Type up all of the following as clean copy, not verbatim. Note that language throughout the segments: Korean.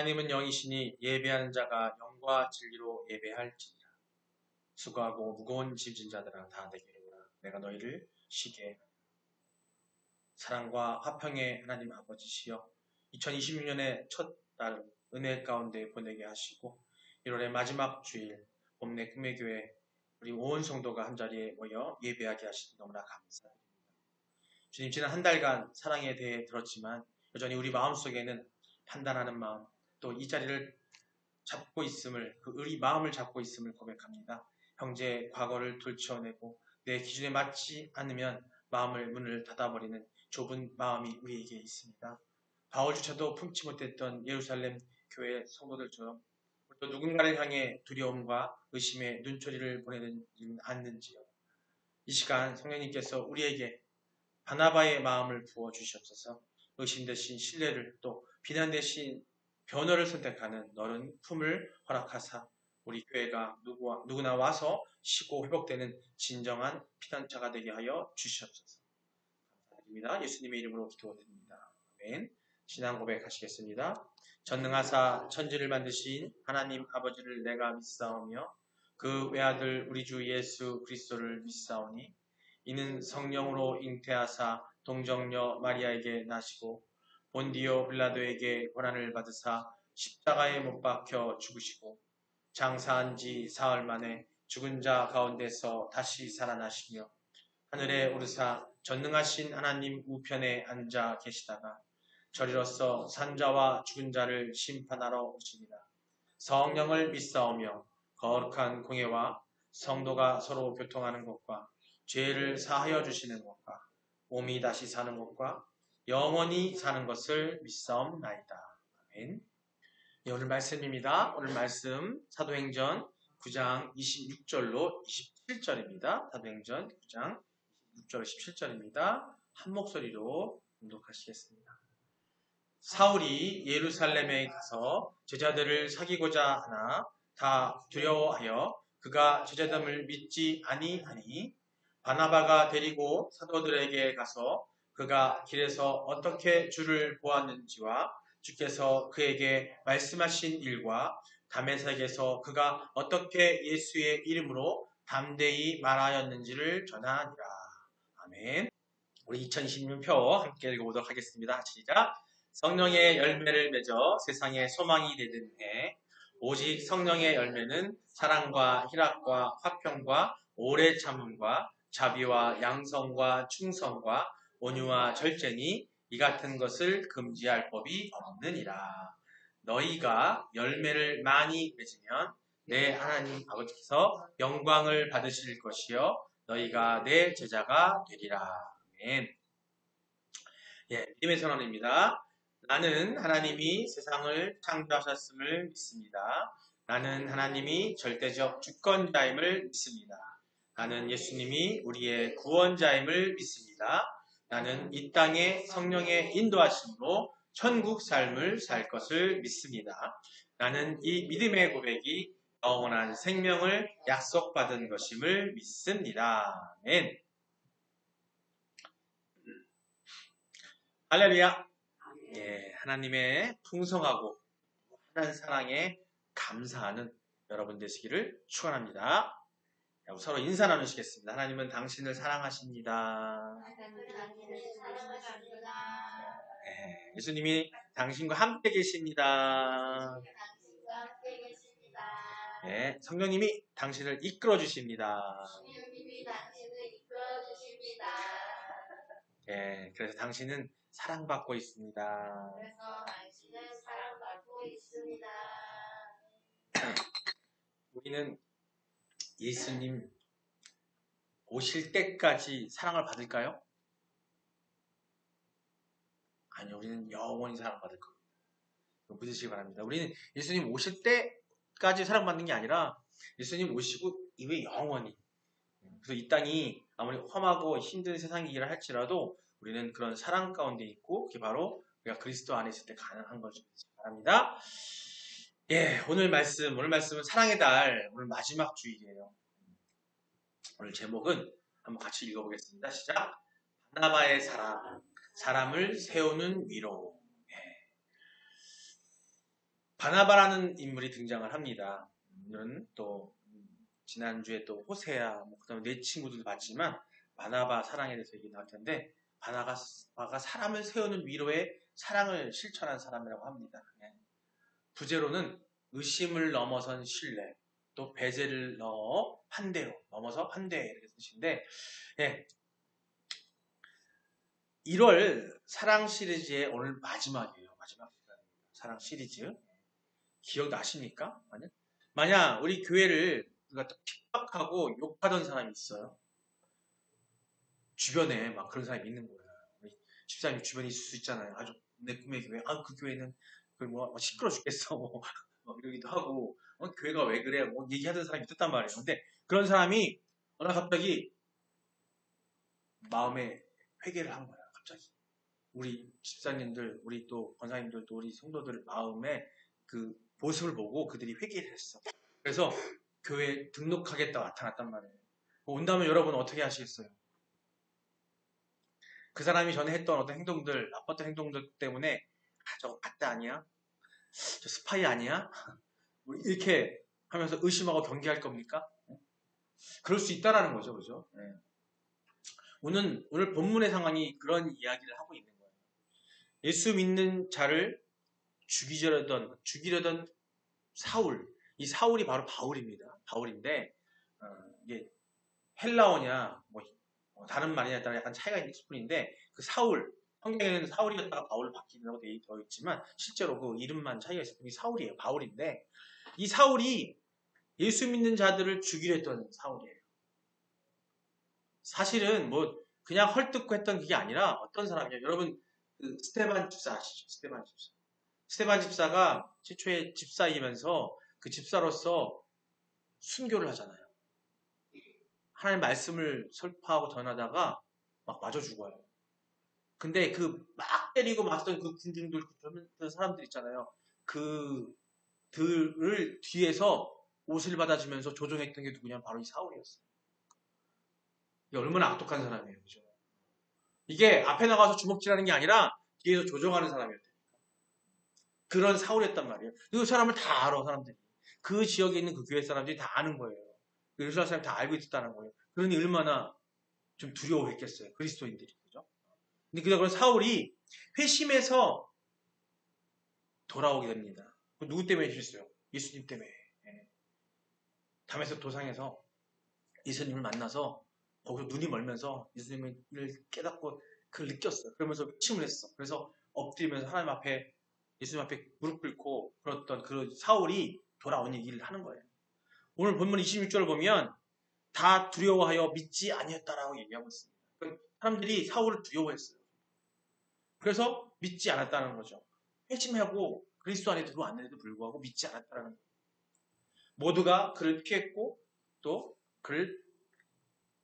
하나님은 영이시니 예배하는 자가 영과 진리로 예배할지니라. 수고하고 무거운 짐진 자들아 다 내게로 오라. 내가 너희를 쉬게 하리라. 사랑과 화평의 하나님 아버지시여, 2026년의 첫 달 은혜 가운데 보내게 하시고 1월의 마지막 주일 봄내 꿈의 교회 우리 온 성도가 한자리에 모여 예배하게 하시니 너무나 감사드립니다. 주님, 지난 한 달간 사랑에 대해 들었지만 여전히 우리 마음속에는 판단하는 마음, 또 이 자리를 잡고 있음을, 우리 마음을 잡고 있음을 고백합니다. 형제의 과거를 들춰내고 내 기준에 맞지 않으면 문을 닫아버리는 좁은 마음이 우리에게 있습니다. 바울조차도 품지 못했던 예루살렘 교회 성도들처럼 또 누군가를 향해 두려움과 의심의 눈초리를 보내는 일은 않는지요. 이 시간 성령님께서 우리에게 바나바의 마음을 부어주시옵소서. 의심 대신 신뢰를, 또 비난 대신 변호를 선택하는 너른 품을 허락하사 우리 교회가 누구나 와서 쉬고 회복되는 진정한 피난처가 되게 하여 주시옵소서. 감사드립니다. 예수님의 이름으로 기도드립니다. 아멘. 신앙 고백하시겠습니다. 전능하사 천지를 만드신 하나님 아버지를 내가 믿사오며 그 외아들 우리 주 예수 그리스도를 믿사오니 이는 성령으로 잉태하사 동정녀 마리아에게 나시고 본디오 빌라도에게 고난을 받으사 십자가에 못 박혀 죽으시고 장사한 지 사흘 만에 죽은 자 가운데서 다시 살아나시며 하늘에 오르사 전능하신 하나님 우편에 앉아 계시다가 저리로서 산자와 죽은 자를 심판하러 오시리라. 성령을 믿사오며 거룩한 공예와 성도가 서로 교통하는 것과 죄를 사하여 주시는 것과 몸이 다시 사는 것과 영원히 사는 것을 믿사옵나이다. 아멘. 네, 오늘 말씀입니다. 오늘 말씀 사도행전 9장 26절로 27절입니다. 사도행전 9장 26절 27절입니다. 한 목소리로 공독하시겠습니다. 사울이 예루살렘에 가서 제자들을 사귀고자 하나 다 두려워하여 그가 제자됨을 믿지 아니하니 바나바가 데리고 사도들에게 가서 그가 길에서 어떻게 주를 보았는지와 주께서 그에게 말씀하신 일과 다메섹에서 그가 어떻게 예수의 이름으로 담대히 말하였는지를 전하니라. 아멘. 우리 2026표 함께 읽어보도록 하겠습니다. 시작. 성령의 열매를 맺어 세상의 소망이 되는 해. 오직 성령의 열매는 사랑과 희락과 화평과 오래 참음과 자비와 양성과 충성과 온유와 절제니 이 같은 것을 금지할 법이 없느니라. 너희가 열매를 많이 맺으면 내 하나님 아버지께서 영광을 받으실 것이요 너희가 내 제자가 되리라. 아멘. 예, 믿음의 선언입니다. 나는 하나님이 세상을 창조하셨음을 믿습니다. 나는 하나님이 절대적 주권자임을 믿습니다. 나는 예수님이 우리의 구원자임을 믿습니다. 나는 이 땅에 성령의 인도하심으로 천국 삶을 살 것을 믿습니다. 나는 이 믿음의 고백이 영원한 생명을 약속받은 것임을 믿습니다. 아멘. 할렐루야. 예, 하나님의 풍성하고 무한한 사랑에 감사하는 여러분 되시기를 축원합니다. 서로 인사 나누시겠습니다. 하나님은 당신을 사랑하십니다. 예, 예수님이 당신과 함께 계십니다. 예, 성령님이 당신을 이끌어 주십니다. 예, 그래서 당신은 사랑받고 있습니다. 우리는 예수님 오실 때까지 사랑을 받을까요? 아니요, 우리는 영원히 사랑받을 겁니다. 믿으시기 바랍니다. 우리는 예수님 오실 때까지 사랑받는 게 아니라 예수님 오시고 이후에 영원히. 그래서 이 땅이 아무리 험하고 힘든 세상이라 할지라도 우리는 그런 사랑 가운데 있고 그게 바로 우리가 그리스도 안에 있을 때 가능한 것을 믿으시기 바랍니다. 예, 오늘 말씀은 사랑의 달, 오늘 마지막 주일이에요. 오늘 제목은 한번 같이 읽어보겠습니다. 시작. 바나바의 사랑, 사람을 세우는 위로. 예. 바나바라는 인물이 등장을 합니다. 이런 또 지난주에 또 호세아, 그다음에 네 친구들도 봤지만 바나바 사랑에 대해서 얘기 나올 텐데 바나바가 사람을 세우는 위로의 사랑을 실천한 사람이라고 합니다. 예. 부제로는 의심을 넘어선 신뢰, 또 배제를 넘어서 환대 이렇게 뜻인데, 예. 1월 사랑 시리즈의 오늘 마지막이에요. 마지막 시간입니다. 사랑 시리즈. 기억나십니까? 만약 우리 교회를 핍박하고 욕하던 사람이 있어요. 주변에 막 그런 사람이 있는 거예요. 우리 집사님 주변에 있을 수 있잖아요. 아주 내 꿈의 교회. 그 교회는 시끄러 죽겠어. 이러기도 하고 교회가 왜 그래? 얘기하던 사람이 있었단 말이에요. 근데 그런 사람이 어느 갑자기 마음에 회개를 한 거야. 갑자기 우리 집사님들, 우리 또 권사님들도 우리 성도들 마음에 그 모습을 보고 그들이 회개를 했어. 그래서 교회에 등록하겠다고 나타났단 말이에요. 온다면 여러분 어떻게 하시겠어요? 그 사람이 전에 했던 어떤 행동들, 나빴던 행동들 때문에 저거 가짜 아니야? 저 스파이 아니야? 이렇게 하면서 의심하고 경계할 겁니까? 그럴 수 있다라는 거죠. 그죠? 네. 오늘 본문의 상황이 그런 이야기를 하고 있는 거예요. 예수 믿는 자를 죽이려던 사울. 이 사울이 바로 바울입니다. 바울인데, 이게 헬라어냐, 다른 말이냐에 따라 약간 차이가 있을 뿐인데, 그 사울, 성경에는 사울이었다가 바울로 바뀌라고 되어 있지만, 실제로 그 이름만 차이가 있을 뿐이 사울이에요. 바울인데, 이 사울이 예수 믿는 자들을 죽이려 했던 사울이에요. 사실은 그냥 헐뜯고 했던 그게 아니라 어떤 사람이냐. 여러분, 그 스테반 집사 아시죠? 스테반 집사. 스테반 집사가 최초의 집사이면서 그 집사로서 순교를 하잖아요. 하나님의 말씀을 설파하고 전하다가 막 맞아 죽어요. 근데 그 막 때리고 맞던 그 군중들, 그 사람들 있잖아요. 그들을 뒤에서 옷을 받아주면서 조종했던 게 누구냐면 바로 이 사울이었어요. 이게 얼마나 악독한 사람이에요. 그죠? 이게 앞에 나가서 주먹질하는 게 아니라 뒤에서 조종하는 사람이었대요. 그런 사울이었단 말이에요. 그 사람을 다 알아, 사람들이. 그 지역에 있는 그 교회 사람들이 다 아는 거예요. 그 이스라엘 사람이 다 알고 있었다는 거예요. 그러니 얼마나 좀 두려워했겠어요. 그리스도인들이. 그죠? 근데 그런 사울이 회심해서 돌아오게 됩니다. 누구 때문에 실수요? 예수님 때문에. 다메섹 도상에서 예수님을 만나서 거기서 눈이 멀면서 예수님을 깨닫고 그걸 느꼈어요. 그러면서 회심을 했어. 그래서 엎드리면서 하나님 앞에 예수님 앞에 무릎 꿇고 그랬던 그 사울이 돌아온 얘기를 하는 거예요. 오늘 본문 26절을 보면 다 두려워하여 믿지 아니었다라고 얘기하고 있습니다. 사람들이 사울을 두려워했어요. 그래서 믿지 않았다는 거죠. 회심하고 그리스도 안에 들어왔는데도 불구하고 믿지 않았다는 거예요. 모두가 그를 피했고 또 그를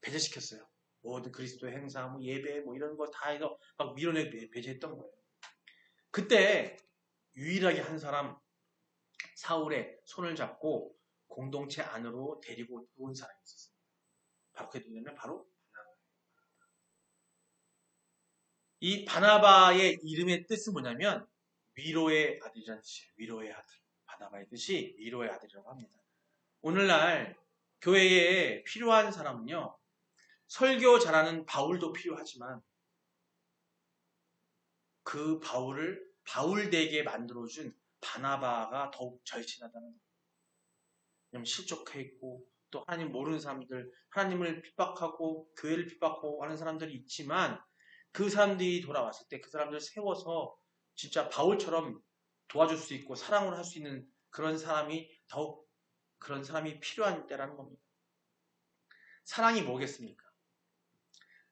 배제시켰어요. 모든 그리스도의 행사, 예배, 이런 거 다 해서 막 밀어내고 배제했던 거예요. 그때 유일하게 한 사람 사울의 손을 잡고 공동체 안으로 데리고 들어온 사람이 있었습니다. 바로 그게 누구냐면 바로 이 바나바의 이름의 뜻은 뭐냐면 위로의 아들이라는 뜻이에요. 위로의 아들. 바나바의 뜻이 위로의 아들이라고 합니다. 오늘날 교회에 필요한 사람은요. 설교 잘하는 바울도 필요하지만 그 바울을 바울되게 만들어준 바나바가 더욱 절친하다는 거예요. 왜냐하면 실족해 있고 또 하나님 모르는 사람들, 하나님을 핍박하고 교회를 핍박하고 하는 사람들이 있지만 그 사람들이 돌아왔을 때 그 사람들을 세워서 진짜 바울처럼 도와줄 수 있고 사랑을 할 수 있는 그런 사람이 더욱 그런 사람이 필요한 때라는 겁니다. 사랑이 뭐겠습니까?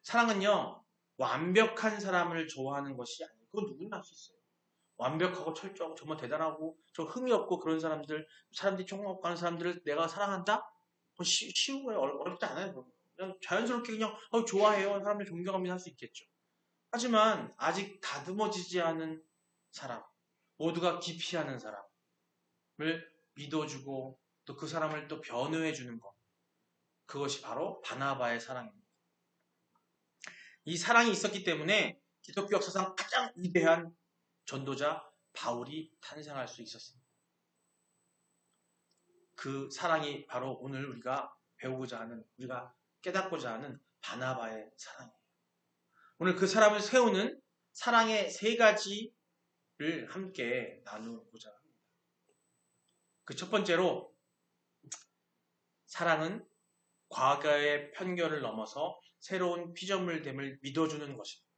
사랑은요, 완벽한 사람을 좋아하는 것이 아니고 그건 누구나 할 수 있어요. 완벽하고 철저하고 정말 대단하고 좀 흥이 없고 그런 사람들이 총망없고 하는 사람들을 내가 사랑한다? 쉬운 거예요. 어렵지 않아요. 그냥 자연스럽게 그냥 좋아해요. 사람들 존경하면서 할 수 있겠죠. 하지만 아직 다듬어지지 않은 사람, 모두가 기피하는 사람을 믿어주고 또 그 사람을 또 변호해주는 것. 그것이 바로 바나바의 사랑입니다. 이 사랑이 있었기 때문에 기독교 역사상 가장 위대한 전도자 바울이 탄생할 수 있었습니다. 그 사랑이 바로 오늘 우리가 배우고자 하는, 우리가 깨닫고자 하는 바나바의 사랑이에요. 오늘 그 사람을 세우는 사랑의 세 가지를 함께 나누고자 합니다. 그 첫 번째로, 사랑은 과거의 편견을 넘어서 새로운 피조물됨을 믿어주는 것입니다.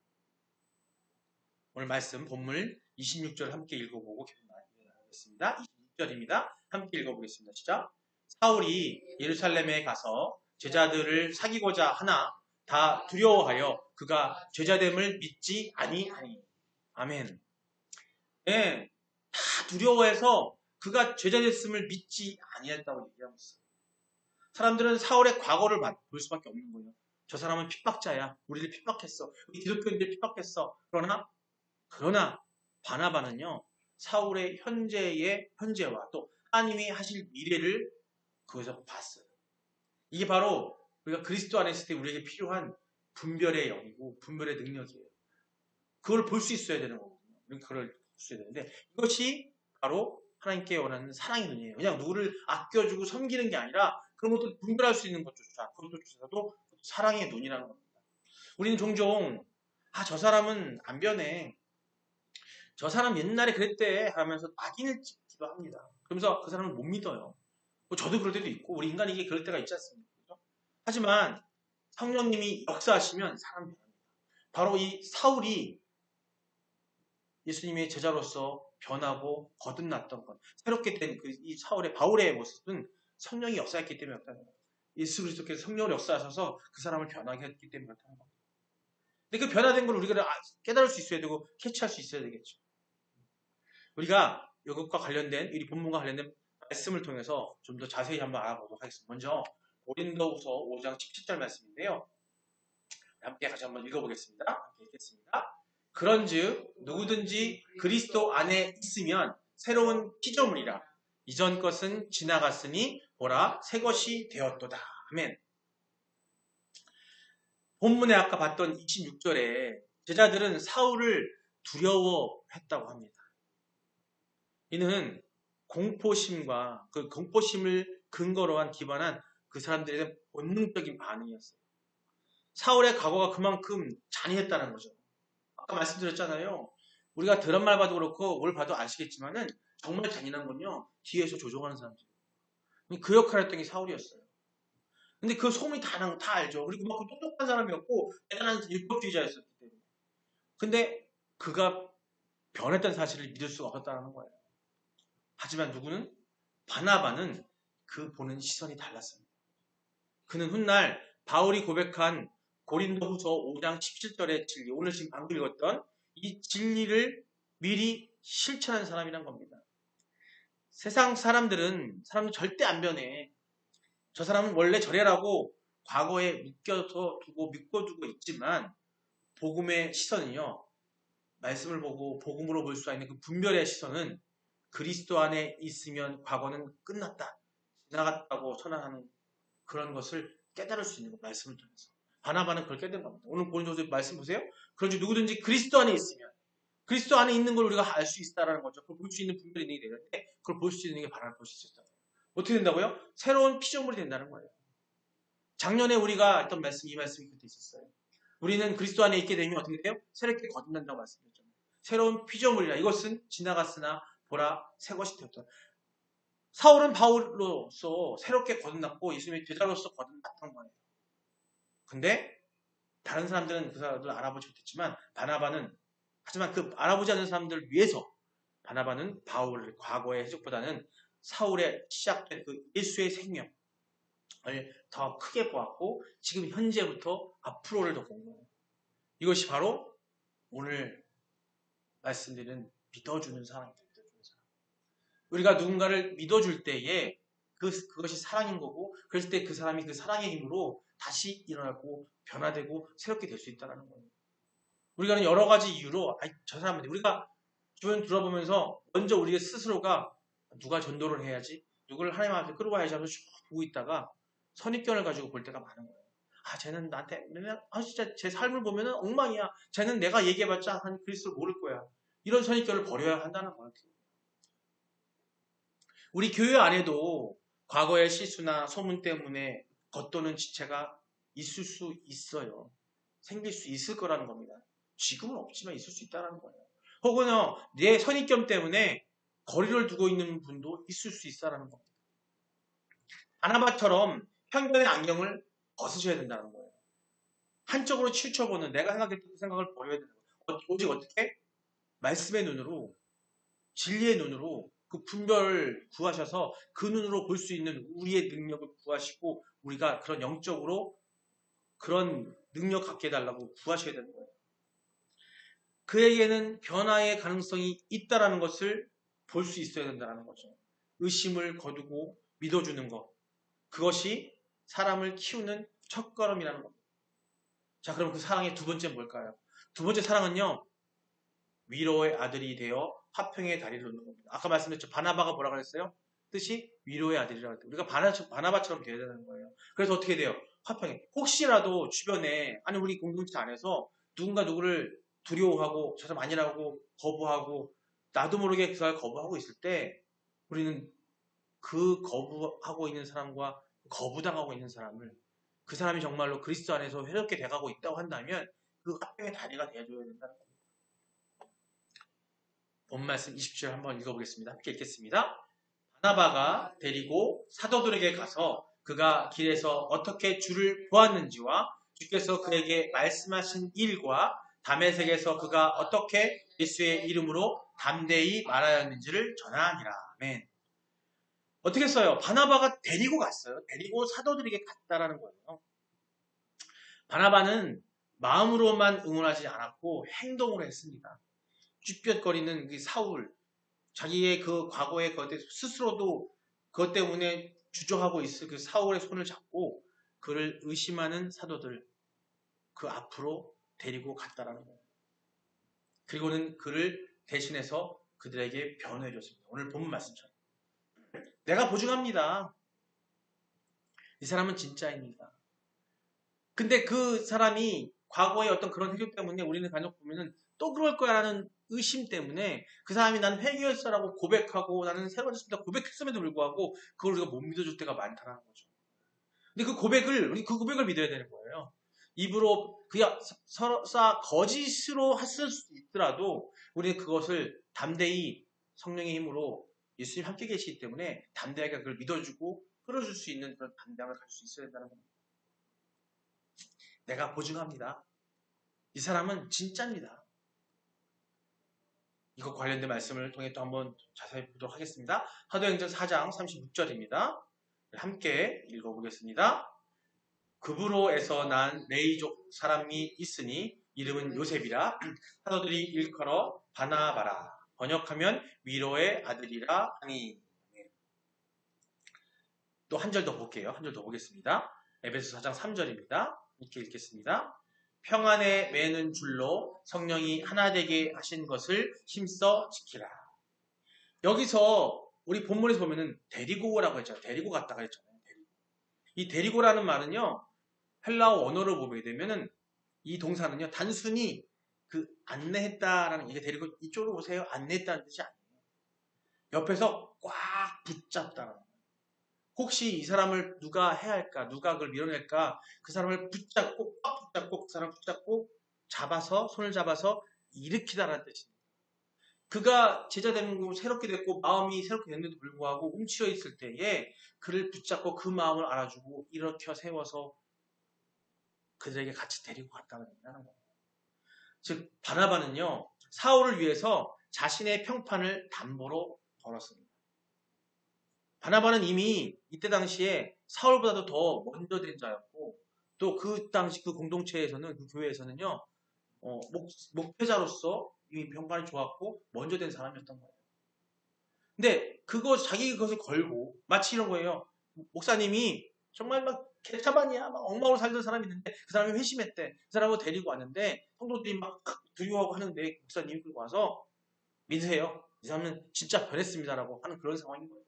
오늘 말씀 본문 26절 함께 읽어보고 기도하겠습니다. 26절입니다. 함께 읽어보겠습니다. 시작. 사울이 예루살렘에 가서 제자들을 사귀고자 하나 다 두려워하여 그가 제자됨을 믿지 아니하니. 아멘. 네, 다 두려워해서 그가 제자됐음을 믿지 아니했다고 얘기하고 있어요. 사람들은 사울의 과거를 볼 수밖에 없는 거예요. 저 사람은 핍박자야. 우리를 핍박했어. 우리 기독교인들 핍박했어. 그러나 바나바는요, 사울의 현재와 또 하나님이 하실 미래를 거기서 봤어요. 이게 바로 우리가 그리스도 안에 있을 때 우리에게 필요한 분별의 영이고 분별의 능력이에요. 그걸 볼 수 있어야 되는 거거든요. 그걸 볼 수 있어야 되는데, 이것이 바로 하나님께 원하는 사랑의 눈이에요. 그냥 누구를 아껴주고 섬기는 게 아니라 그런 것도 분별할 수 있는 것조차, 그것조차도 사랑의 눈이라는 겁니다. 우리는 종종 저 사람은 안 변해, 저 사람 옛날에 그랬대 하면서 낙인을 찍기도 합니다. 그러면서 그 사람을 못 믿어요. 저도 그럴 때도 있고 우리 인간이 그럴 때가 있지 않습니까? 그렇죠? 하지만 성령님이 역사하시면 사람 변합니다. 바로 이 사울이 예수님의 제자로서 변하고 거듭났던 것, 새롭게 된 이 사울의 바울의 모습은 성령이 역사했기 때문에 그렇다는 거예요. 예수 그리스도께서 성령을 역사하셔서 그 사람을 변하게 했기 때문에 그렇다는 겁니다. 근데 그 변화된 걸 우리가 깨달을 수 있어야 되고 캐치할 수 있어야 되겠죠. 우리가 이것과 관련된, 이 본문과 관련된 말씀을 통해서 좀 더 자세히 한번 알아보도록 하겠습니다. 먼저 고린도후서 5장 17절 말씀인데요. 함께 같이 한번 읽어보겠습니다. 함께 읽겠습니다. 그런즉 누구든지 그리스도 안에 있으면 새로운 피조물이라. 이전 것은 지나갔으니 보라 새 것이 되었도다. 아멘. 본문에 아까 봤던 26절에 제자들은 사울을 두려워했다고 합니다. 이는 공포심과 그 공포심을 근거로 한 기반한 그 사람들에 대한 본능적인 반응이었어요. 사울의 과거가 그만큼 잔인했다는 거죠. 아까 말씀드렸잖아요. 우리가 드라마를 봐도 그렇고 뭘 봐도 아시겠지만은 정말 잔인한 건요, 뒤에서 조종하는 사람들. 그 역할을 했던 게 사울이었어요. 근데 그 소문이 다 알죠. 그리고 그만큼 똑똑한 사람이었고 대단한 율법주의자였었기 때문에. 근데 그가 변했다는 사실을 믿을 수가 없었다는 거예요. 하지만 누구는? 바나바는 그 보는 시선이 달랐습니다. 그는 훗날 바울이 고백한 고린도후서 5장 17절의 진리, 오늘 지금 방금 읽었던 이 진리를 미리 실천한 사람이란 겁니다. 세상 사람들은 절대 안 변해. 저 사람은 원래 저래라고 과거에 믿고두고 있지만 복음의 시선은요, 말씀을 보고 복음으로 볼 수 있는 그 분별의 시선은 그리스도 안에 있으면 과거는 끝났다, 지나갔다고 선언하는 그런 것을 깨달을 수 있는 것, 말씀을 통해서. 바나바는 그걸 깨달은 겁니다. 오늘 고린도서 말씀 보세요. 그런지 누구든지 그리스도 안에 있으면, 그리스도 안에 있는 걸 우리가 알 수 있다는 거죠. 그걸 볼 수 있는 분별이 있는 게 되는데, 그걸 볼 수 있는 게 바나바를 볼 수 있었다. 어떻게 된다고요? 새로운 피조물이 된다는 거예요. 작년에 우리가 했던 말씀, 이 말씀이 그때 있었어요. 우리는 그리스도 안에 있게 되면 어떻게 돼요? 새롭게 거듭난다고 말씀드렸잖아요. 새로운 피조물이라. 이것은 지나갔으나 보라 새 것이 되었다. 사울은 바울로서 새롭게 거듭났고 예수님의 제자로서 거듭났던 거예요. 근데 다른 사람들은 그 사람들을 알아보지 못했지만 하지만 그 알아보지 않는 사람들을 위해서 바나바는 바울의 과거의 해적보다는 사울의 시작된 그 예수의 생명을 더 크게 보았고 지금 현재부터 앞으로를 더 본 거예요. 이것이 바로 오늘 말씀드리는 믿어주는 사랑입니다. 믿어주는 사랑. 우리가 누군가를 믿어줄 때에 그것이 사랑인 거고, 그랬을 때 그 사람이 그 사랑의 힘으로 다시 일어나고 변화되고 새롭게 될 수 있다는 거예요. 우리가 여러 가지 이유로 저 사람한테 우리가 주변 둘러보면서 먼저 우리 스스로가 누가 전도를 해야지, 누구를 하나님 앞에 끌어와야지 하면서 쭉 보고 있다가 선입견을 가지고 볼 때가 많은 거예요. 쟤는 나한테 맨날 진짜 제 삶을 보면은 엉망이야. 쟤는 내가 얘기해봤자 한 그리스도를 모를 거야. 이런 선입견을 버려야 한다는 거예요. 우리 교회 안에도 과거의 실수나 소문 때문에 겉도는 지체가 있을 수 있어요. 생길 수 있을 거라는 겁니다. 지금은 없지만 있을 수 있다는 거예요. 혹은요, 내 선입견 때문에 거리를 두고 있는 분도 있을 수 있다는 겁니다. 바나바처럼 편견의 안경을 벗으셔야 된다는 거예요. 한쪽으로 치우쳐보는 내가 생각했던 그 생각을 버려야 되는 거예요. 오직 어떻게? 말씀의 눈으로, 진리의 눈으로 그 분별을 구하셔서 그 눈으로 볼 수 있는 우리의 능력을 구하시고 우리가 그런 영적으로 그런 능력 갖게 해달라고 구하셔야 되는 거예요. 그에게는 변화의 가능성이 있다는 것을 볼 수 있어야 된다는 거죠. 의심을 거두고 믿어주는 것. 그것이 사람을 키우는 첫걸음이라는 겁니다. 자, 그럼 그 사랑의 두 번째 뭘까요? 두 번째 사랑은요, 위로의 아들이 되어 화평의 다리를 놓는 겁니다. 아까 말씀드렸죠. 바나바가 뭐라 그랬어요? 뜻이 위로의 아들이라고 했어요. 우리가 바나바처럼 되어야 되는 거예요. 그래서 어떻게 돼요? 화평에. 혹시라도 주변에, 아니, 우리 공동체 안에서 누군가 누구를 두려워하고, 저 사람 아니라고 거부하고, 나도 모르게 그 사람을 거부하고 있을 때, 우리는 그 거부하고 있는 사람과 거부당하고 있는 사람을 그 사람이 정말로 그리스도 안에서 회롭게 돼가고 있다고 한다면 그 화평의 다리가 되어줘야 된다는 겁니다. 본 말씀 20절 한번 읽어보겠습니다. 함께 읽겠습니다. 바나바가 데리고 사도들에게 가서 그가 길에서 어떻게 주를 보았는지와 주께서 그에게 말씀하신 일과 다메섹에서 그가 어떻게 예수의 이름으로 담대히 말하였는지를 전하니라. 아멘. 어떻게 했어요? 바나바가 데리고 갔어요. 데리고 사도들에게 갔다라는 거예요. 바나바는 마음으로만 응원하지 않았고 행동으로 했습니다. 쭈뼛거리는 그 사울, 자기의 그 과거의 것 스스로도 그것 때문에 주저하고 있을 그 사울의 손을 잡고 그를 의심하는 사도들 그 앞으로 데리고 갔다라는 거예요. 그리고는 그를 대신해서 그들에게 변호해 줬습니다. 오늘 본문 말씀처럼. 내가 보증합니다. 이 사람은 진짜입니다. 근데 그 사람이 과거의 어떤 그런 행동 때문에 우리는 간혹 보면은 또 그럴 거야라는 의심 때문에 그 사람이 나는 회개했어라고 고백하고 나는 새로워졌습니다 고백했음에도 불구하고 그걸 우리가 못 믿어줄 때가 많다는 거죠. 근데 우리 그 고백을 믿어야 되는 거예요. 입으로 그야 설사 거짓으로 했을 수 있더라도 우리는 그것을 담대히 성령의 힘으로 예수님 함께 계시기 때문에 담대하게 그걸 믿어주고 끌어줄 수 있는 그런 담대함을 가질 수 있어야 된다는 겁니다. 내가 보증합니다. 이 사람은 진짜입니다. 이거 관련된 말씀을 통해 또 한번 자세히 보도록 하겠습니다. 사도행전 4장 36절입니다. 함께 읽어보겠습니다. 그브로에서 난 레이족 사람이 있으니 이름은 요셉이라 사도들이 일컬어 바나바라 번역하면 위로의 아들이라 하니. 또 한 절 더 볼게요. 한 절 더 보겠습니다. 에베소 4장 3절입니다. 이렇게 읽겠습니다. 평안에 매는 줄로 성령이 하나 되게 하신 것을 힘써 지키라. 여기서 우리 본문에서 보면은 데리고 오라고 했잖아요. 데리고 갔다가 했잖아요. 이 데리고라는 말은요. 헬라어 원어로 보게 되면은 이 동사는요. 단순히 그 안내했다라는 이게 데리고 이쪽으로 오세요. 안내했다는 뜻이 아니에요. 옆에서 꽉 붙잡다라는 거예요. 혹시 이 사람을 누가 해야 할까? 누가 그걸 밀어낼까? 그 사람을 붙잡고 꽉 붙잡고 그 사람을 붙잡고 잡아서 손을 잡아서 일으키다라는 뜻입니다. 그가 제자되고 새롭게 됐고 마음이 새롭게 됐는데도 불구하고 움츠려 있을 때에 그를 붙잡고 그 마음을 알아주고 일으켜 세워서 그들에게 같이 데리고 갔다는 거예요. 즉 바나바는요. 사울을 위해서 자신의 평판을 담보로 걸었습니다. 바나바는 이미 이때 당시에 사울보다도 더 먼저 된 자였고 또 그 당시 그 공동체에서는 그 교회에서는요 목회자로서 이미 평판이 좋았고 먼저 된 사람이었던 거예요. 근데 자기 그것을 걸고 마치 이런 거예요. 목사님이 정말 막 개차반이야 막 엉망으로 살던 사람이 있는데 그 사람이 회심했대. 그 사람을 데리고 왔는데 성도들이 막 두려워하고 하는데 목사님이 끌고 와서 믿으세요. 이 사람은 진짜 변했습니다라고 하는 그런 상황인 거예요.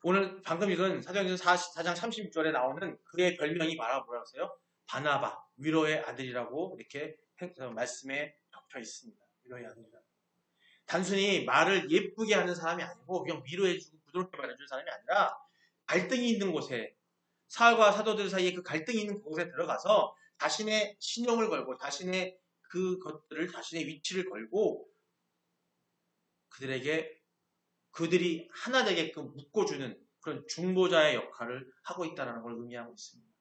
오늘 방금 읽은 사도행전 4장 36절에 나오는 그의 별명이 뭐라고 하세요? 바나바, 위로의 아들이라고 이렇게 말씀에 적혀 있습니다. 위로의 아들이라. 단순히 말을 예쁘게 하는 사람이 아니고 그냥 위로해주고 부드럽게 말해주는 사람이 아니라 갈등이 있는 곳에 사울과 사도들 사이에 그 갈등이 있는 곳에 들어가서 자신의 신용을 걸고 자신의 그것들을 자신의 위치를 걸고 그들이 하나 되게끔 묶어주는 그런 중보자의 역할을 하고 있다는 걸 의미하고 있습니다.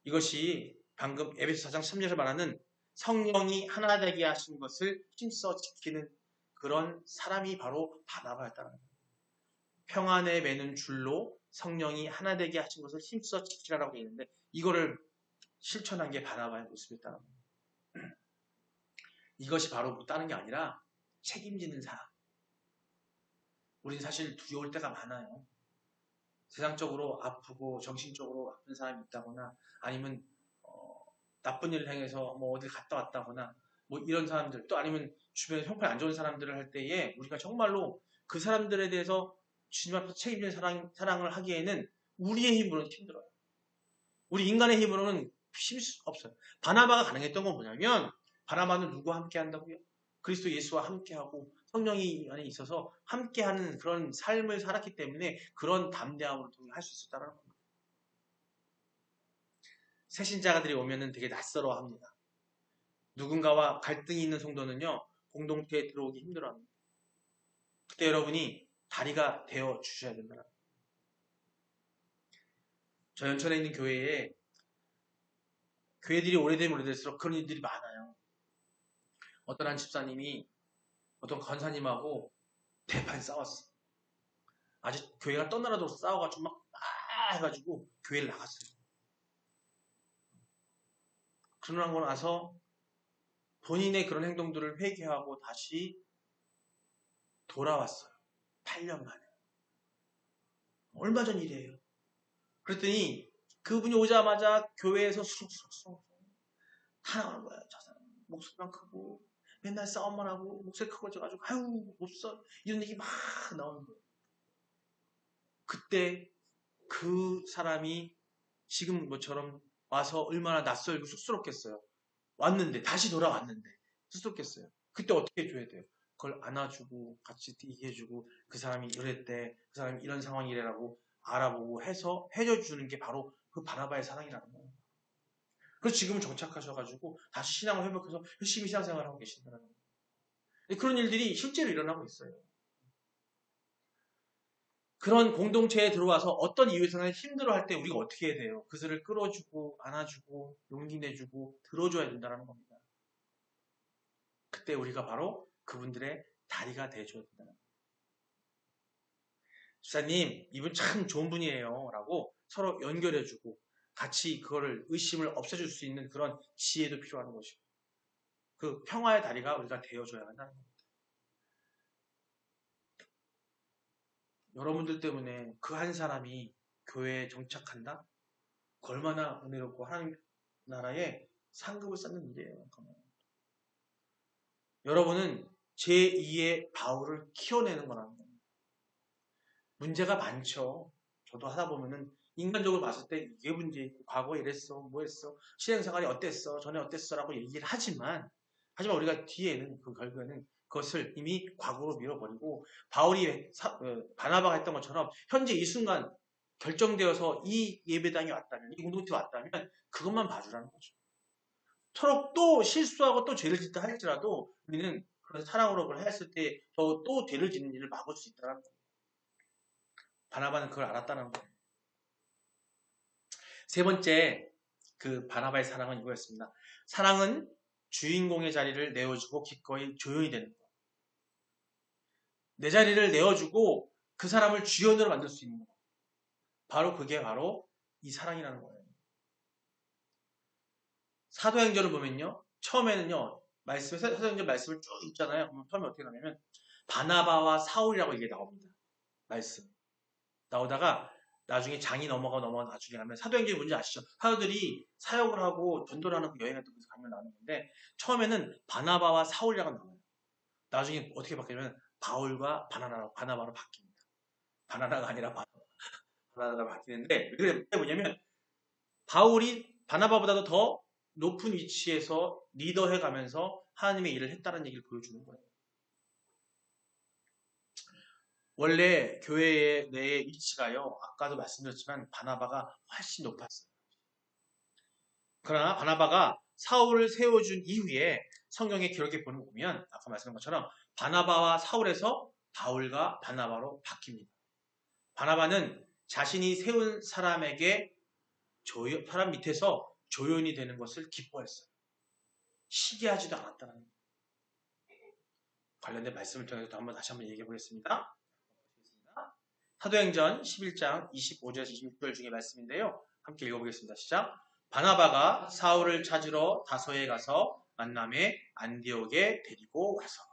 이것이 방금 에베소 4장 3절에 말하는 성령이 하나 되게 하신 것을 힘써 지키는 그런 사람이 바로 바나바였다는 거예요. 평안에 매는 줄로 성령이 하나 되게 하신 것을 힘써 지키라라고 되어 있는데 이거를 실천한 게 바나바의 모습이었다는 거예요. 이것이 바로 다른 게 아니라 책임지는 사람. 우리는 사실 두려울 때가 많아요. 세상적으로 아프고 정신적으로 아픈 사람이 있다거나 아니면 나쁜 일을 행해서 뭐 어딜 갔다 왔다거나 뭐 이런 사람들 또 아니면 주변에 형편이 안 좋은 사람들을 할 때에 우리가 정말로 그 사람들에 대해서 주님 앞에서 책임지는 사랑을 하기에는 우리의 힘으로는 힘들어요. 우리 인간의 힘으로는 힘일 수 없어요. 바나바가 가능했던 건 뭐냐면 바나바는 누구와 함께 한다고요? 그리스도 예수와 함께하고 성령이 안에 있어서 함께하는 그런 삶을 살았기 때문에 그런 담대함으로 할 수 있었다는 겁니다. 새신자들이 오면은 되게 낯설어 합니다. 누군가와 갈등이 있는 성도는요, 공동체에 들어오기 힘들어 합니다. 그때 여러분이 다리가 되어 주셔야 된다. 저 연천에 있는 교회에 교회들이 오래되면 오래될수록 그런 일들이 많아요. 어떤 한 집사님이 어떤 권사님하고 대판 싸웠어. 아직 교회가 떠나라도 싸워가지고 막 해가지고 교회를 나갔어요. 그러고 나서 본인의 그런 행동들을 회개하고 다시 돌아왔어요. 8년 만에. 얼마 전 일이에요. 그랬더니 그분이 오자마자 교회에서 수룩수룩 하나하는 거야. 저 사람 목소리만 크고 맨날 싸움만 하고 목소리 크고 져가지고 아유 못 써. 이런 얘기 막 나오는 거예요. 그때 그 사람이 지금 뭐처럼 와서 얼마나 낯설고 쑥스럽겠어요. 왔는데 다시 돌아왔는데 쑥스럽겠어요. 그때 어떻게 해줘야 돼요? 그걸 안아주고 같이 얘기해주고 그 사람이 이랬대, 그 사람이 이런 상황이래라고 알아보고 해서 해줘주는 게 바로 그 바나바의 사랑이라는 거예요. 그래서 지금은 정착하셔가지고 다시 신앙을 회복해서 열심히 신앙생활을 하고 계신다는 거예요. 그런 일들이 실제로 일어나고 있어요. 그런 공동체에 들어와서 어떤 이유에서는 힘들어할 때 우리가 어떻게 해야 돼요? 그들을 끌어주고 안아주고 용기 내주고 들어줘야 된다는 겁니다. 그때 우리가 바로 그분들의 다리가 돼줘야 된다는 거예요. 집사님, 이분 참 좋은 분이에요 라고 서로 연결해주고 같이 그거를 의심을 없애줄 수 있는 그런 지혜도 필요한 것이고 그 평화의 다리가 우리가 되어줘야 한다는 겁니다. 여러분들 때문에 그 한 사람이 교회에 정착한다? 얼마나 은혜롭고 하나님 나라에 상급을 쌓는 일이에요. 여러분은 제2의 바울을 키워내는 거라는 겁니다. 문제가 많죠. 저도 하다 보면은 인간적으로 봤을 때 이게 문제 있고 과거에 이랬어 뭐 했어 신앙생활이 어땠어 전에 어땠어 라고 얘기를 하지만 우리가 뒤에는 그 결국에는 그것을 이미 과거로 밀어버리고 바울이 바나바가 했던 것처럼 현재 이 순간 결정되어서 이 예배당에 왔다면 이 공동체에 왔다면 그것만 봐주라는 거죠. 서로 또 실수하고 또 죄를 짓다 할지라도 우리는 그런 사랑으로 그걸 했을 때 또 죄를 짓는 일을 막을 수 있다는 거예요. 바나바는 그걸 알았다는 거예요. 세 번째 그 바나바의 사랑은 이거였습니다. 사랑은 주인공의 자리를 내어주고 기꺼이 조용히 되는 것. 내 자리를 내어주고 그 사람을 주연으로 만들 수 있는 것. 그게 바로 이 사랑이라는 거예요. 사도행전을 보면요. 처음에는요. 사도행전 말씀을 쭉 읽잖아요. 그러면 처음에 어떻게 나냐면 바나바와 사울이라고 이게 나옵니다. 말씀. 나오다가 나중에 장이 넘어가 나중에 가면 사도행전이 뭔지 아시죠? 사도들이 사역을 하고 전도를 하는 그 여행을 통해서 가면 나오는 건데 처음에는 바나바와 사울이라고 나와요. 나중에 어떻게 바뀌냐면 바울과 바나바로 바뀝니다. 바나나가 아니라 바나나가 바뀌는데 그게 뭐냐면 바울이 바나바보다도 더 높은 위치에서 리더해 가면서 하나님의 일을 했다는 얘기를 보여주는 거예요. 원래 교회 내의 위치가요, 아까도 말씀드렸지만 바나바가 훨씬 높았어요. 그러나 바나바가 사울을 세워준 이후에 성경의 기록에 보면 아까 말씀한 것처럼 바나바와 사울에서 바울과 바나바로 바뀝니다. 바나바는 자신이 세운 사람에게 사람 밑에서 조연이 되는 것을 기뻐했어요. 시기하지도 않았다는 거예요. 관련된 말씀을 통해서 다시 한번 얘기해 보겠습니다. 사도행전 11장 25절에서 26절 중의 말씀인데요. 함께 읽어보겠습니다. 시작. 바나바가 사울을 찾으러 다소에 가서 만남에 안디옥에 데리고 와서.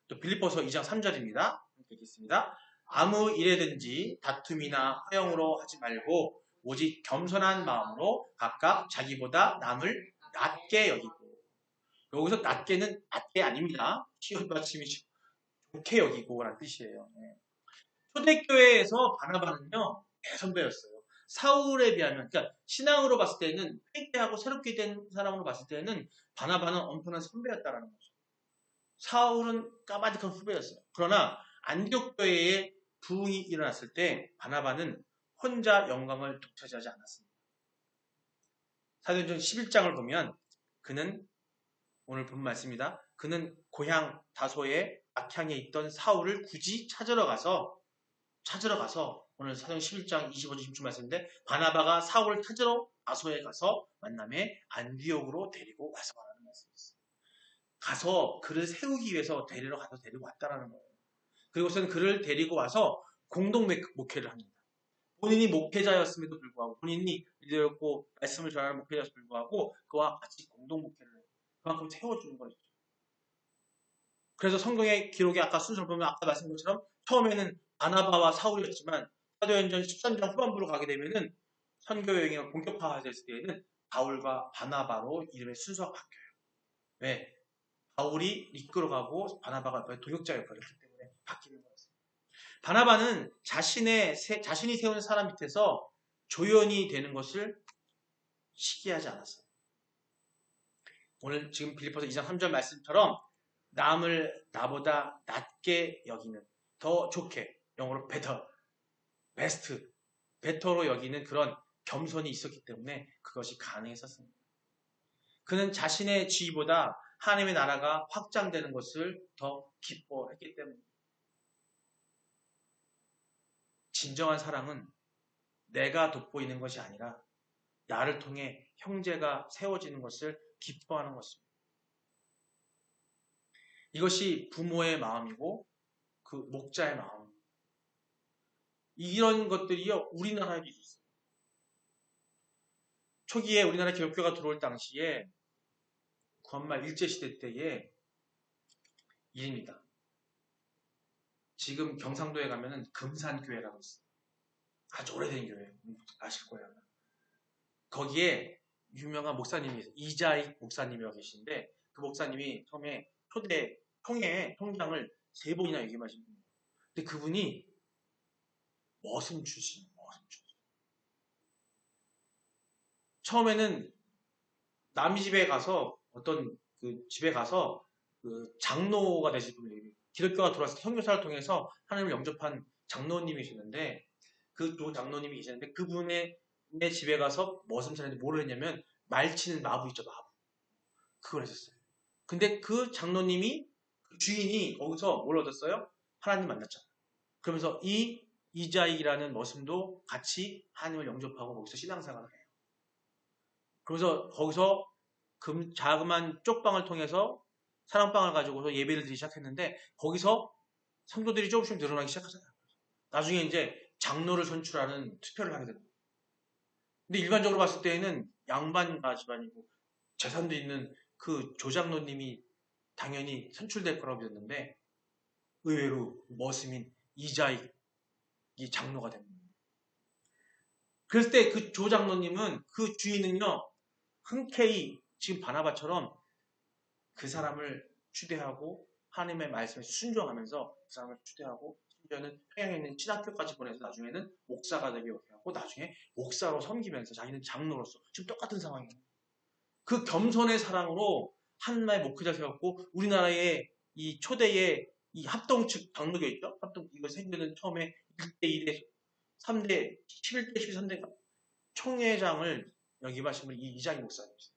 또 빌립보서 2장 3절입니다. 함께 읽겠습니다. 아무 일에든지 다툼이나 허영으로 하지 말고 오직 겸손한 마음으로 각각 자기보다 남을 낮게 여기고. 여기서 낮게는 낮게 아닙니다. 시옷 받침이 좋게 여기고 라는 뜻이에요. 초대교회에서 바나바는요, 대선배였어요. 사울에 비하면, 그러니까 신앙으로 봤을 때는, 회개하고 새롭게 된 사람으로 봤을 때는 바나바는 엄청난 선배였다라는 거죠. 사울은 까마득한 후배였어요. 그러나 안디옥 교회에 부흥이 일어났을 때 바나바는 혼자 영광을 독차지하지 않았습니다. 사도행전 11장을 보면 그는, 오늘 본 말씀입니다. 그는 고향 다소의 악향에 있던 사울을 굳이 찾으러 가서 오늘 사도행 11장 25절 26절 말씀인데 바나바가 사울을 찾으러 다소에 가서 만남에 안디옥으로 데리고 와서 하는 말씀이었어요. 가서 그를 세우기 위해서 데리러 가서 데리고 왔다라는 거예요. 그리고서는 그를 데리고 와서 공동 목회를 합니다. 본인이 목회자였음에도 불구하고 본인이 리더였고 말씀을 전하는 목회자였음에도 불구하고 그와 같이 공동 목회를 해요. 그만큼 세워주는 거죠. 그래서 성경의 기록에 아까 순서를 보면 아까 말씀드린 것처럼 처음에는 바나바와 사울이었지만 사도행전 13장 후반부로 가게 되면은 선교 여행이 본격화됐을 때에는 바울과 바나바로 이름의 순서가 바뀌어요. 왜? 바울이 이끌어가고 바나바가 동역자 역할을 했기 때문에 바뀌는 거였어요. 바나바는 자신이 세운 사람 밑에서 조연이 되는 것을 시기하지 않았어요. 오늘 지금 빌립보서 2장 3절 말씀처럼 남을 나보다 낮게 여기는, 더 좋게, 영어로 better, best, better로 여기는 그런 겸손이 있었기 때문에 그것이 가능했었습니다. 그는 자신의 지위보다 하나님의 나라가 확장되는 것을 더 기뻐했기 때문입니다. 진정한 사랑은 내가 돋보이는 것이 아니라 나를 통해 형제가 세워지는 것을 기뻐하는 것입니다. 이것이 부모의 마음이고 그 목자의 마음입니다. 이런 것들이요, 우리나라에도 있어요. 초기에 우리나라 기독교가 들어올 당시에 구한말 일제시대 때의 일입니다. 지금 경상도에 가면은 금산교회라고 있어요. 아주 오래된 교회, 아실 거예요. 거기에 유명한 목사님이 있어요. 이자익 목사님이라고 계신데 그 목사님이 처음에 초대 통장을 3번이나 얘기하신 분이에요. 근데 그분이 머슴 출신. 처음에는 남의 집에 가서 어떤 그 집에 가서 그 장로가 되신 분이 기독교가 들어왔을 때 선교사를 통해서 하나님을 영접한 장로님이시는데 그 장로님이 계시는데 그분의 집에 가서 머슴 차리는데 뭘 했냐면 말치는 마부 있죠, 마부. 그걸 했었어요. 근데 그 장로님이 그 주인이 거기서 뭘 얻었어요? 하나님 만났잖아요. 그러면서 이 이자익이라는 머슴도 같이 하나님을 영접하고 거기서 신앙생활을 해요. 그래서 거기서 자그마한 쪽방을 통해서 사랑방을 가지고서 예배를 드리기 시작했는데 거기서 성도들이 조금씩 늘어나기 시작하잖아요. 나중에 이제 장로를 선출하는 투표를 하게 됩니다. 근데 일반적으로 봤을 때에는 양반가 집안이고 재산도 있는 그 조장로님이 당연히 선출될 거라고 믿었는데 의외로 머슴인 이자익이 장로가 됩니다. 그랬을 때 그 조장로님은 그 주인은요 흔쾌히 지금 바나바처럼 그 사람을 추대하고 하나님의 말씀에 순종하면서 그 사람을 추대하고 심지어는 평양에 있는 신학교까지 보내서 나중에는 목사가 되게 하고 나중에 목사로 섬기면서 자기는 장로로서 지금 똑같은 상황이에요. 그 겸손의 사랑으로 하나님의 목회자를 세웠고 우리나라의 이 초대의 이 합동 측 당로교 있죠? 합동 이거 생기는 처음에 1대 2대 3대 11대 13대가 총회장을 영입하신 분이 이장희 목사님이세요.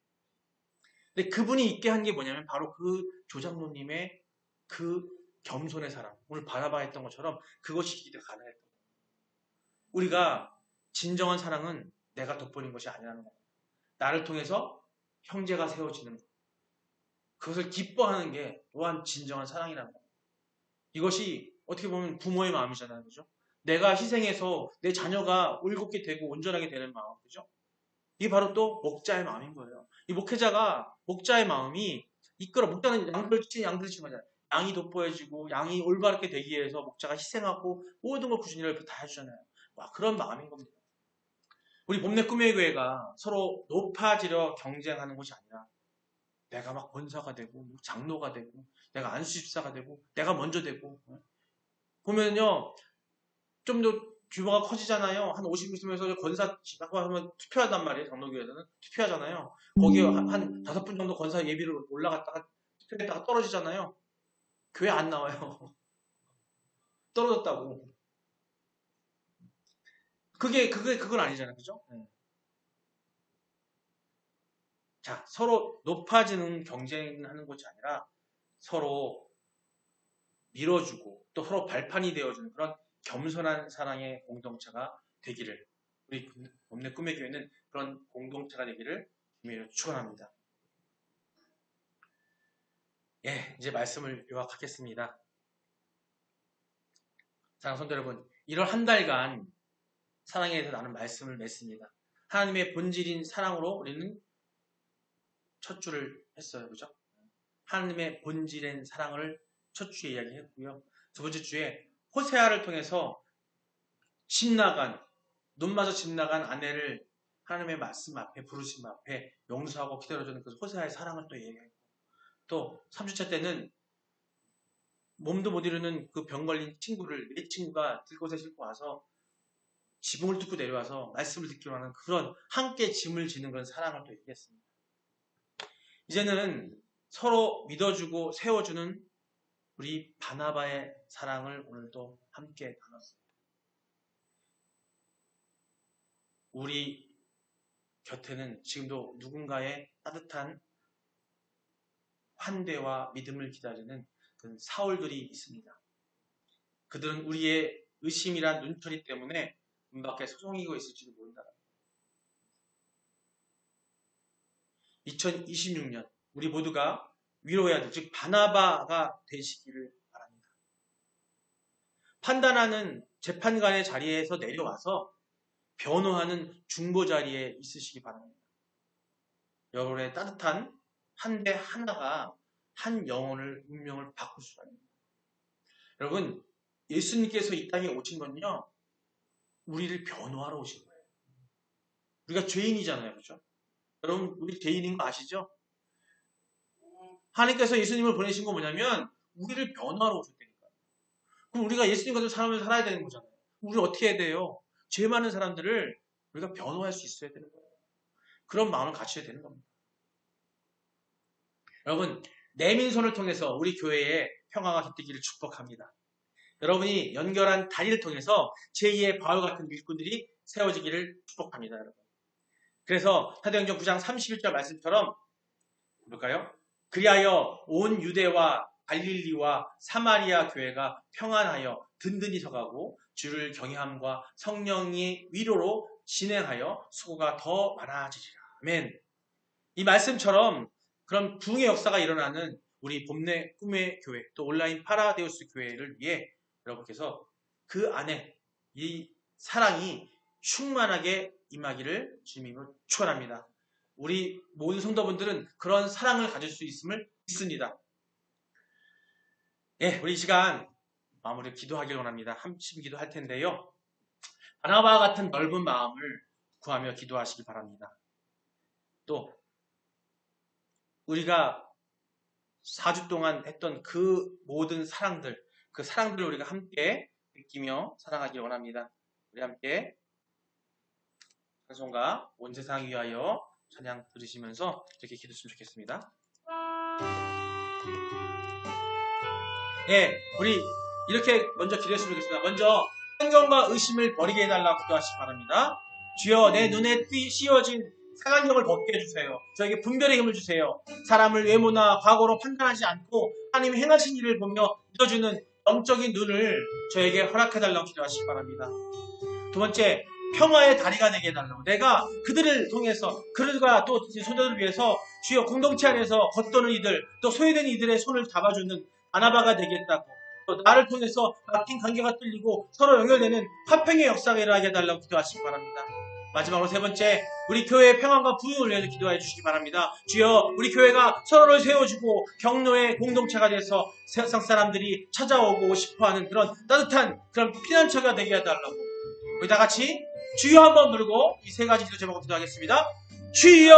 근데 그분이 있게 한 게 뭐냐면 바로 그 조장로님의 그 겸손의 사랑, 오늘 바라봐 했던 것처럼 그것이 기대 가능했던 거예요. 우리가 진정한 사랑은 내가 돋보이는 것이 아니라는 거예요. 나를 통해서 형제가 세워지는 것. 그것을 기뻐하는 게 또한 진정한 사랑이라는 거예요. 이것이 어떻게 보면 부모의 마음이잖아요. 그죠? 내가 희생해서 내 자녀가 올곧게 되고 온전하게 되는 마음. 그죠? 이게 바로 또 목자의 마음인 거예요. 이 목회자가 목자의 마음이 목자는 양들을 치는 거잖아요. 양이 돋보여지고 양이 올바르게 되기 위해서 목자가 희생하고 모든 걸 꾸준히 다 해주잖아요. 와, 그런 마음인 겁니다. 우리 봄내 꿈의 교회가 서로 높아지려 경쟁하는 것이 아니라 내가 막 권사가 되고 장로가 되고 내가 안수집사가 되고 내가 먼저 되고 보면요 좀 더 규모가 커지잖아요. 한 50 있으면서 권사 지나고 하면 투표한단 말이에요. 장로교회에서는 투표하잖아요. 거기에 한 5분 정도 권사 예비로 올라갔다가 투표했다가 떨어지잖아요. 교회 안 나와요. 떨어졌다고. 그건 아니잖아요. 그죠? 자, 서로 높아지는 경쟁하는 것이 아니라 서로 밀어주고 또 서로 발판이 되어주는 그런 겸손한 사랑의 공동체가 되기를 우리 봄내 꿈의 교회는 그런 공동체가 되기를 주님으로 축원합니다. 예, 이제 말씀을 요약하겠습니다. 사랑하는 성도 여러분, 1월 한 달간 사랑에 대해서 나는 말씀을 맺습니다. 하나님의 본질인 사랑으로 우리는 첫 주를 했어요. 그죠? 하나님의 본질인 사랑을 첫 주에 이야기했고요. 두 번째 주에 호세아를 통해서 눈마저 집 나간 아내를 하나님의 말씀 앞에 부르심 앞에 용서하고 기다려주는 그 호세아의 사랑을 또 얘기했고 또 3주차 때는 몸도 못 이루는 그 병 걸린 친구를 내 친구가 들곳에 싣고 와서 지붕을 뚫고 내려와서 말씀을 듣기로 하는 그런 함께 짐을 지는 그런 사랑을 또 얘기했습니다. 이제는 서로 믿어주고 세워주는 우리 바나바의 사랑을 오늘도 함께 나눴습니다. 우리 곁에는 지금도 누군가의 따뜻한 환대와 믿음을 기다리는 그 사울들이 있습니다. 그들은 우리의 의심이란 눈초리 때문에 문 밖에 소송이고 있을지도 모른다. 2026년 우리 모두가 위로해야 될, 즉 바나바가 되시기를 바랍니다. 판단하는 재판관의 자리에서 내려와서 변호하는 중보 자리에 있으시기 바랍니다. 여러분의 따뜻한 한 대 하나가 한 영혼을 운명을 바꿀 수가 있습니다. 여러분 예수님께서 이 땅에 오신 건요 우리를 변호하러 오신 거예요. 우리가 죄인이잖아요. 그렇죠? 여러분 우리 죄인인 거 아시죠? 하나님께서 예수님을 보내신 건 뭐냐면 우리를 변호하러 오셨다니까요. 그럼 우리가 예수님 같은 삶을 살아야 되는 거잖아요. 우리 어떻게 해야 돼요? 죄 많은 사람들을 우리가 변호할 수 있어야 되는 거예요. 그런 마음을 갖춰야 되는 겁니다. 여러분 내민손을 통해서 우리 교회에 평화가 깃들기를 축복합니다. 여러분이 연결한 다리를 통해서 제2의 바울 같은 일꾼들이 세워지기를 축복합니다. 여러분. 그래서 사도행전 9장 31절 말씀처럼 볼까요? 그리하여 온 유대와 갈릴리와 사마리아 교회가 평안하여 든든히 서가고 주를 경외함과 성령의 위로로 진행하여 수고가 더 많아지리라. 아멘. 이 말씀처럼 그런 부흥의 역사가 일어나는 우리 봄내 꿈의 교회 또 온라인 파라데우스 교회를 위해 여러분께서 그 안에 이 사랑이 충만하게 임하기를 주님으로 축원합니다. 우리 모든 성도분들은 그런 사랑을 가질 수 있음을 믿습니다. 예, 우리 이 시간 마무리 기도하길 원합니다. 함께 기도할 텐데요. 바나바와 같은 넓은 마음을 구하며 기도하시기 바랍니다. 또 우리가 4주 동안 했던 그 모든 사랑들, 그 사랑들을 우리가 함께 느끼며 사랑하길 원합니다. 우리 함께 찬송가 온 세상 위하여 찬양 들으시면서 이렇게 기도했으면 좋겠습니다. 예, 우리 이렇게 먼저 기도했으면 좋겠습니다. 먼저 편견과 의심을 버리게 해달라고 기도하시기 바랍니다. 주여 내 눈에 씌워진 상한경을 벗게 해주세요. 저에게 분별의 힘을 주세요. 사람을 외모나 과거로 판단하지 않고 하나님이 행하신 일을 보며 믿어주는 영적인 눈을 저에게 허락해달라고 기도하시기 바랍니다. 두 번째, 평화의 다리가 되게 해달라고. 내가 그들을 통해서 그들과 또 손자들을 위해서 주여 공동체 안에서 겉도는 이들 또 소외된 이들의 손을 잡아주는 바나바가 되겠다고, 또 나를 통해서 막힌 관계가 뚫리고 서로 연결되는 화평의 역사가 일어나게 해달라고 기도하시기 바랍니다. 마지막으로 세 번째, 우리 교회의 평안과 부흥을 위해서 기도해 주시기 바랍니다. 주여 우리 교회가 서로를 세워주고 격려의 공동체가 돼서 세상 사람들이 찾아오고 싶어하는 그런 따뜻한 그런 피난처가 되게 해달라고. 우리 다 같이 주여 한번 부르고 이 세 가지 기도 제목으로 기도하겠습니다. 주여!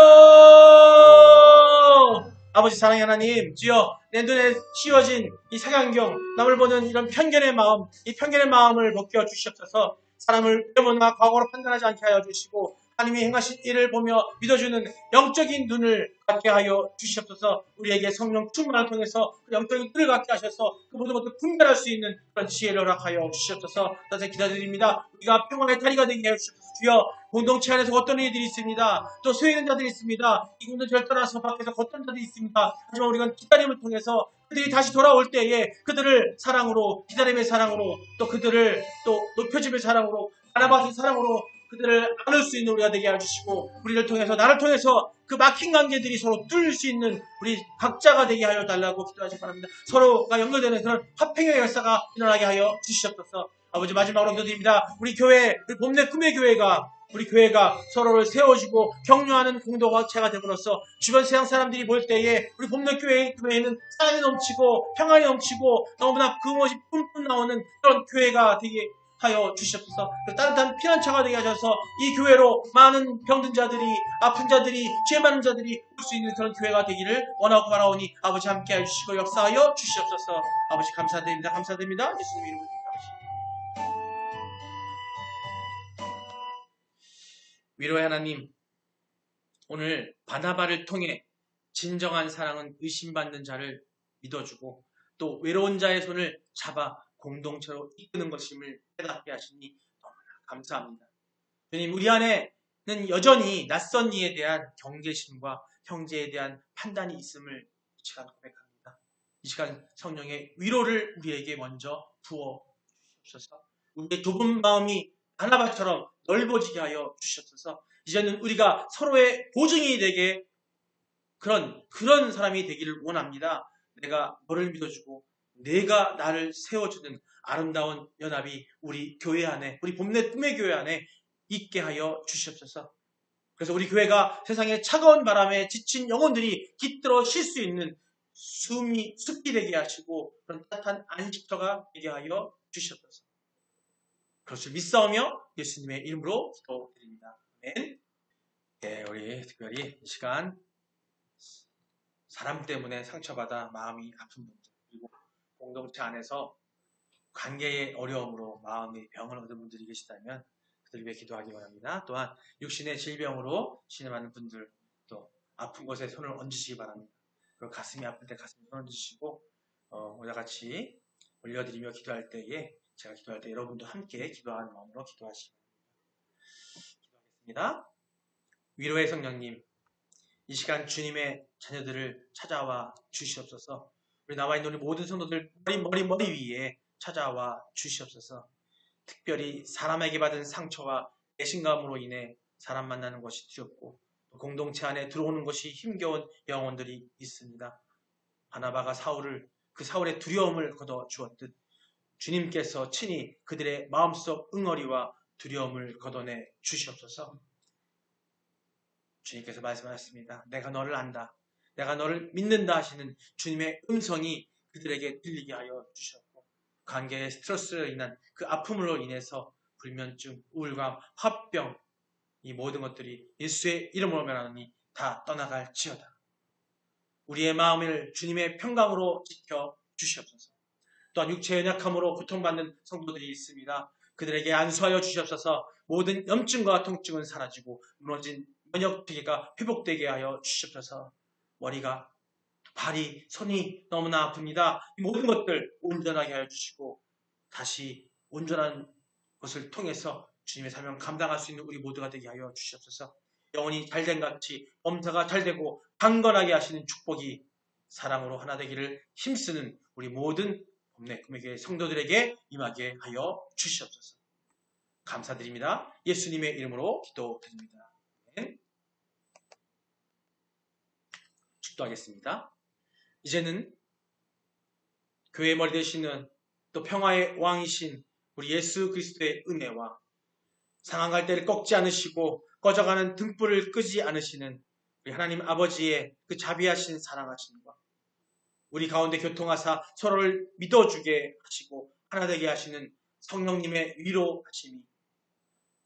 아버지 사랑의 하나님, 주여 내 눈에 씌워진 이 상한경, 남을 보는 이런 편견의 마음, 이 편견의 마음을 벗겨 주시옵소서. 사람을 외모나 과거로 판단하지 않게 하여 주시고 하나님이 행하신 일을 보며 믿어주는 영적인 눈을 갖게 하여 주시옵소서. 우리에게 성령 충만을 통해서 그 영적인 눈을 갖게 하셔서 그 모든 것을 분별할 수 있는 그런 지혜를 허락하여 주시옵소서. 다시 기도드립니다. 우리가 평화의 다리가 되게 해주시옵소서. 주여 공동체 안에서 어떤 일들이 있습니다. 또 소외된 자들이 있습니다. 이 공동체를 떠나서 밖에서 어떤 자들이 있습니다. 하지만 우리가 기다림을 통해서 그들이 다시 돌아올 때에 그들을 사랑으로, 기다림의 사랑으로, 또 그들을 또 높여줌의 사랑으로, 바나바의 사랑으로 그들을 안을 수 있는 우리가 되게 해주시고, 우리를 통해서, 나를 통해서 그 막힌 관계들이 서로 뚫릴 수 있는 우리 각자가 되게 하여 달라고 기도하시기 바랍니다. 서로가 연결되는 그런 화평의 역사가 일어나게 하여 주시옵소서. 아버지 마지막으로 기도드립니다. 우리 교회, 우리 봄내 꿈의 교회가, 우리 교회가 서로를 세워주고 격려하는 공동체가 되므로써 주변 세상 사람들이 볼 때에 우리 봄내 교회에는 사랑이 넘치고 평안이 넘치고 너무나 그 무엇이 뿜뿜 나오는 그런 교회가 되게 하여 주시옵소서. 따뜻한 피난처가 되게 하셔서 이 교회로 많은 병든 자들이, 아픈 자들이, 죄 많은 자들이 올 수 있는 그런 교회가 되기를 원하고 바라오니 아버지 함께 해주시고 역사하여 주시옵소서. 아버지 감사드립니다. 감사드립니다. 예수님 이름으로 기도하십니다. 위로의 하나님, 오늘 바나바를 통해 진정한 사랑은 의심받는 자를 믿어주고 또 외로운 자의 손을 잡아 공동체로 이끄는 것임을 깨닫게 하시니 너무나 감사합니다. 주님, 우리 안에는 여전히 낯선 이에 대한 경계심과 형제에 대한 판단이 있음을 이 시간 고백합니다. 이 시간 성령의 위로를 우리에게 먼저 부어 주시옵소서. 우리의 좁은 마음이 바나바처럼 넓어지게 하여 주시옵소서. 이제는 우리가 서로의 보증이 되게 그런 사람이 되기를 원합니다. 내가 너를 믿어주고 내가 나를 세워주는 아름다운 연합이 우리 교회 안에, 우리 봄내 꿈의 교회 안에 있게 하여 주시옵소서. 그래서 우리 교회가 세상의 차가운 바람에 지친 영혼들이 깃들어 쉴 수 있는 숲이 되게 하시고 그런 따뜻한 안식처가 되게 하여 주시옵소서. 그것을 믿사오며 예수님의 이름으로 기도드립니다. 아멘. 네, 우리 특별히 이 시간 사람 때문에 상처받아 마음이 아픈 분들, 그리고 공동체 안에서 관계의 어려움으로 마음의 병을 얻은 분들이 계시다면 그들 위해 기도하기 원합니다. 또한 육신의 질병으로 신음하는 분들, 또 아픈 곳에 손을 얹으시기 바랍니다. 그리고 가슴이 아플 때 가슴에 손을 얹으시고 우리와 같이 올려드리며 기도할 때에, 제가 기도할 때 여러분도 함께 기도하는 마음으로 기도하시기 바랍니다. 기도하겠습니다. 위로의 성령님, 이 시간 주님의 자녀들을 찾아와 주시옵소서. 우리 나와 있는 우리 모든 성도들 머리 위에 찾아와 주시옵소서. 특별히 사람에게 받은 상처와 배신감으로 인해 사람 만나는 것이 두렵고 공동체 안에 들어오는 것이 힘겨운 영혼들이 있습니다. 바나바가 그 사울의 두려움을 걷어 주었듯 주님께서 친히 그들의 마음속 응어리와 두려움을 걷어내 주시옵소서. 주님께서 말씀하셨습니다. 내가 너를 안다, 내가 너를 믿는다 하시는 주님의 음성이 그들에게 들리게 하여 주셨고, 관계의 스트레스로 인한 그 아픔으로 인해서 불면증, 우울감, 화병, 이 모든 것들이 예수의 이름으로 말하니 다 떠나갈지어다. 우리의 마음을 주님의 평강으로 지켜 주시옵소서. 또한 육체의 연약함으로 고통받는 성도들이 있습니다. 그들에게 안수하여 주시옵소서. 모든 염증과 통증은 사라지고 무너진 면역체계가 회복되게 하여 주시옵소서. 머리가 발이, 손이 너무나 아픕니다. 이 모든 것들 온전하게 하여 주시고 다시 온전한 것을 통해서 주님의 사명 감당할 수 있는 우리 모두가 되게 하여 주시옵소서. 영혼이 잘된 같이 범사가 잘되고 강건하게 하시는 축복이 사랑으로 하나 되기를 힘쓰는 우리 모든 봄내 꿈의 교회 성도들에게 임하게 하여 주시옵소서. 감사드립니다. 예수님의 이름으로 기도드립니다. 축도하겠습니다. 이제는 교회의 머리 되시는 또 평화의 왕이신 우리 예수 그리스도의 은혜와 상한 갈대를 꺾지 않으시고 꺼져가는 등불을 끄지 않으시는 우리 하나님 아버지의 그 자비하신 사랑하심과 우리 가운데 교통하사 서로를 믿어주게 하시고 하나 되게 하시는 성령님의 위로하심이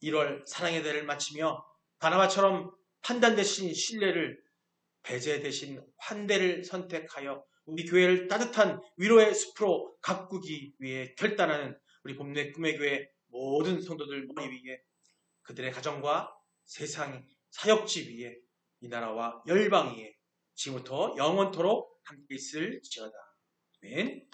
1월 사랑의 대를 마치며 바나바처럼 판단 대신 신뢰를 배제 대신 환대를 선택하여 우리 교회를 따뜻한 위로의 숲으로 가꾸기 위해 결단하는 우리 봄내 꿈의 교회 모든 성도들 머리 위에 그들의 가정과 세상 사역지 위에 이 나라와 열방 위에 지금부터 영원토록 함께 있을지어다. 아멘.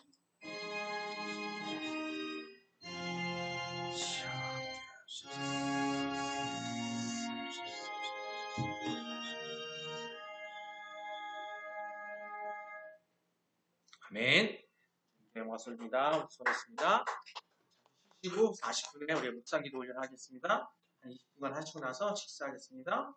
아멘. 네, 고맙습니다. 수고하셨습니다. 쉬시고 40분에 우리 묵상 기도 훈련을 하겠습니다. 한 20분간 하시고 나서 식사하겠습니다.